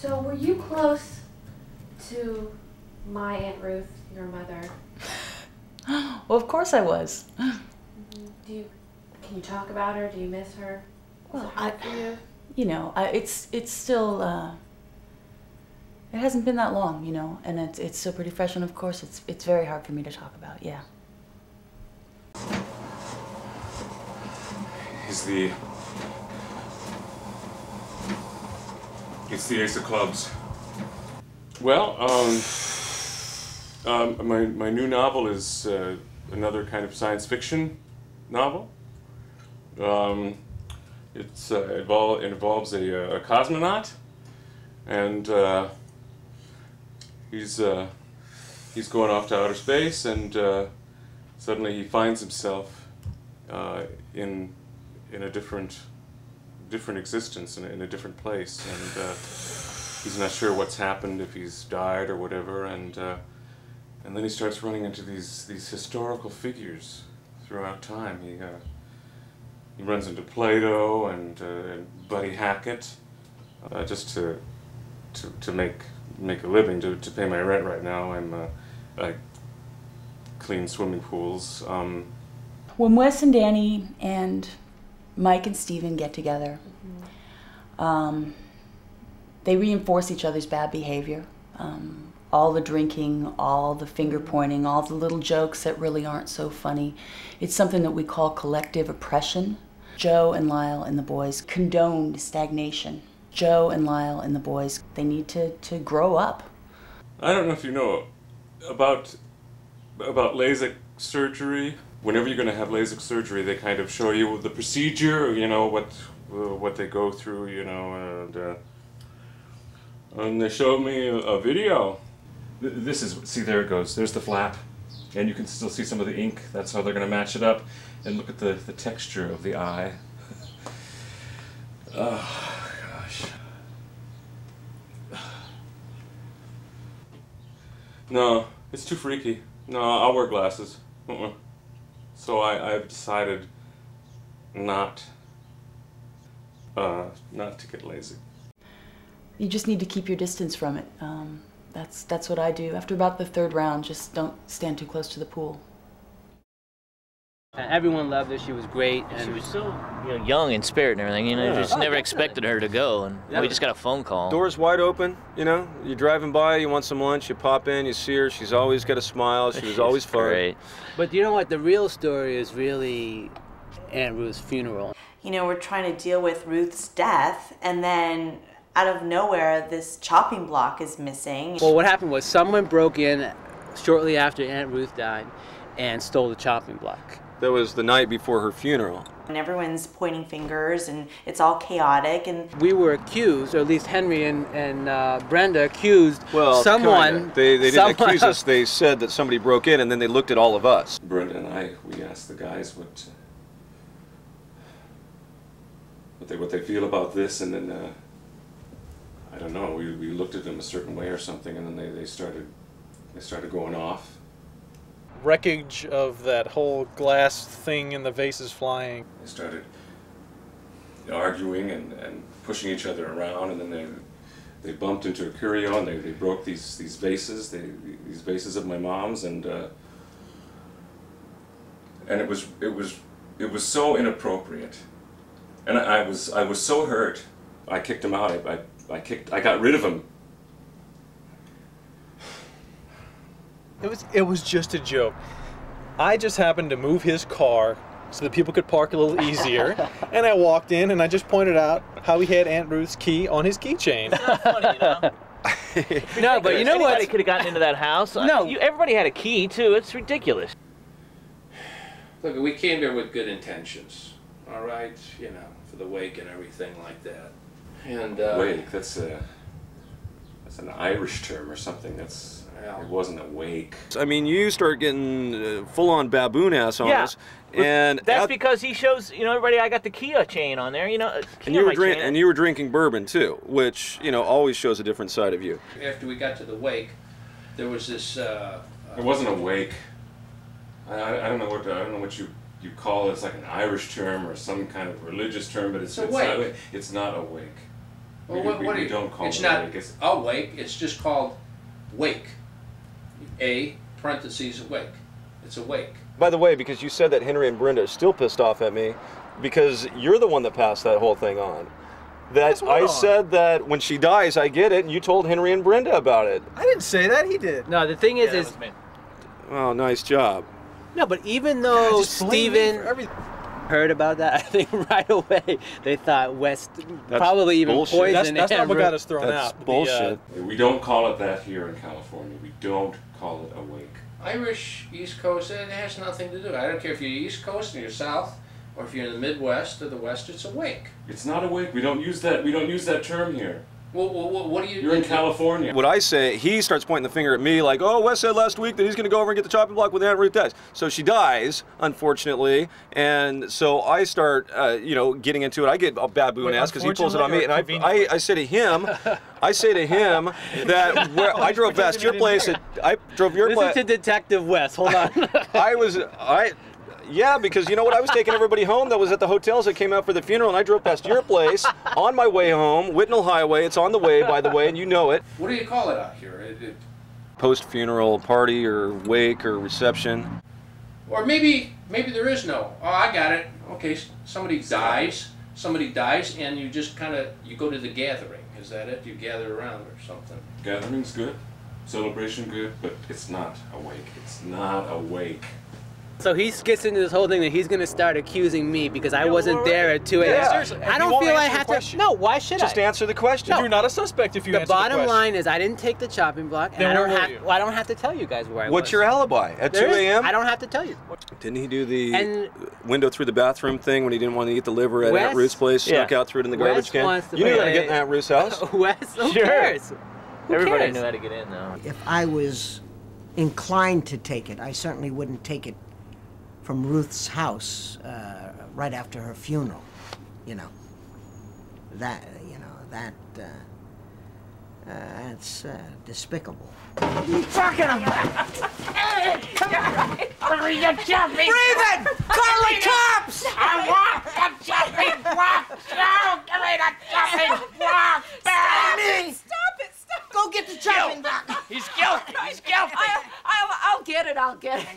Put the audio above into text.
So were you close to my Aunt Ruth, your mother? Well, of course I was. Can you talk about her? Do you miss her? Well, for you? You know, it's still, it hasn't been that long, you know, and it's still pretty fresh, and of course it's very hard for me to talk about, yeah. It's the Ace of Clubs. Well, my new novel is another kind of science fiction novel. It involves a cosmonaut, and he's going off to outer space, and suddenly he finds himself in a different existence, in a different place, and he's not sure what's happened, if he's died or whatever, and then he starts running into these historical figures throughout time. He runs into Plato and Buddy Hackett, just to make a living, to pay my rent right now. I clean swimming pools. When Wes and Danny and Mike and Steven get together, they reinforce each other's bad behavior. All the drinking, all the finger pointing, all the little jokes that really aren't so funny. It's something that we call collective oppression. Joe and Lyle and the boys condoned stagnation. Joe and Lyle and the boys, they need to grow up. I don't know if you know about LASIK surgery. Whenever you're going to have LASIK surgery, they kind of show you the procedure, you know, what they go through, you know, and they showed me a video. This is, see, there it goes. There's the flap, and you can still see some of the ink. That's how they're going to match it up. And look at the texture of the eye. Oh, gosh. No, it's too freaky. No, I'll wear glasses. So I've decided not to get LASIK. You just need to keep your distance from it. That's what I do. After about the third round, just don't stand too close to the pool. Everyone loved her. She was great, and she was so, you know, young in spirit and everything. You know, just never expected her to go, and we just got a phone call. Doors wide open. You know, you're driving by, you want some lunch, you pop in, you see her. She's always got a smile. She was always fun. Great. But you know what? The real story is really Aunt Ruth's funeral. You know, we're trying to deal with Ruth's death, and then out of nowhere, this chopping block is missing. Well, what happened was someone broke in shortly after Aunt Ruth died and stole the chopping block. That was the night before her funeral. And everyone's pointing fingers, and it's all chaotic. And we were accused, or at least Henry and Brenda accused someone. Kinda. They didn't accuse us. They said that somebody broke in, and then they looked at all of us. Brenda and we asked the guys what they feel about this, and then I don't know. We looked at them a certain way or something, and then they started going off. Wreckage of that whole glass thing and the vases flying. They started arguing and pushing each other around, and then they bumped into a curio, and they broke these vases, these vases of my mom's, and it was so inappropriate, and I was so hurt. I kicked him out. I got rid of him. It was just a joke. I just happened to move his car so that people could park a little easier, and I walked in and I just pointed out how he had Aunt Ruth's key on his keychain. It's not funny, you know. No, but you know what? Anybody could have gotten into that house. No, everybody had a key too. It's ridiculous. Look, we came here with good intentions, all right? You know, for the wake and everything like that. And wake, that's an Irish term or something. It wasn't a wake. I mean, you start getting full-on baboon ass on us, and that's because he shows, you know, everybody. I got the Kia chain on there, you know. And you were drinking bourbon too, which, you know, always shows a different side of you. After we got to the wake, there was this. It wasn't a wake. I don't know what you call it. It's like an Irish term or some kind of religious term, but it's not a wake. Well, we don't call it's it not awake. It's awake. It's just called wake. A parentheses awake. It's awake. By the way, because you said that Henry and Brenda are still pissed off at me, because you're the one that passed that whole thing on. That I said that when she dies, I get it, and you told Henry and Brenda about it. I didn't say that. He did. No, the thing is Oh, nice job. no, but even though Just blame me for Steven everything. heard about that, I think right away they thought West That's probably even bullshit. poisoned That's not Aunt what Ruth. got us thrown That's out. bullshit. we don't call it that here in California. We don't call it awake. Irish East Coast, it has nothing to do. I don't care if you're East Coast or you're South, or if you're in the Midwest or the West. It's awake. It's not awake. We don't use that. We don't use that term here. Well, what do you? You're in California. What I say, he starts pointing the finger at me like, oh, Wes said last week that he's going to go over and get the chopping block when Aunt Ruth dies. So she dies, unfortunately, and so I start, getting into it. I get a baboon ass because he pulls it on me, and I say to him, that I drove past your place. I drove your place. Listen to Detective West. Hold on. Yeah, because you know what? I was taking everybody home that was at the hotels that came out for the funeral, and I drove past your place on my way home, Whitnell Highway. It's on the way, by the way, and you know it. What do you call it out here? Post-funeral party or wake or reception. Or maybe there is no. Oh, I got it. Okay, somebody dies, and you just you go to the gathering. Is that it? You gather around or something. Gathering's good, celebration good, but it's not awake. It's not awake. So he gets into this whole thing that he's going to start accusing me because I wasn't there at 2 a.m. Seriously. I don't feel I have to. No, why should Just I? answer the question. You're not a suspect if you answer the question. The bottom line is I didn't take the chopping block, and Then I don't where were have. you? Well, I don't have to tell you guys where I was. What's your alibi? At 2 There is- a.m.? I don't have to tell you. Didn't he do the And- window through the bathroom thing when he didn't want to eat the liver at Wes- Aunt Ruth's place, snuck yeah. out, threw it in the Wes garbage can? wants to You knew how to play- get in Aunt Ruth's house. Wes, who Sure. cares? Who Everybody cares? knew how to get in, though. If I was inclined to take it, I certainly wouldn't take it from Ruth's house right after her funeral. That's despicable. What are you talking about? What are you jumping? Raven! Call the cops! I want the jumping block! No, give me the jumping block! Stop it! Go get the chopping block! He's guilty! He's guilty! I'll get it.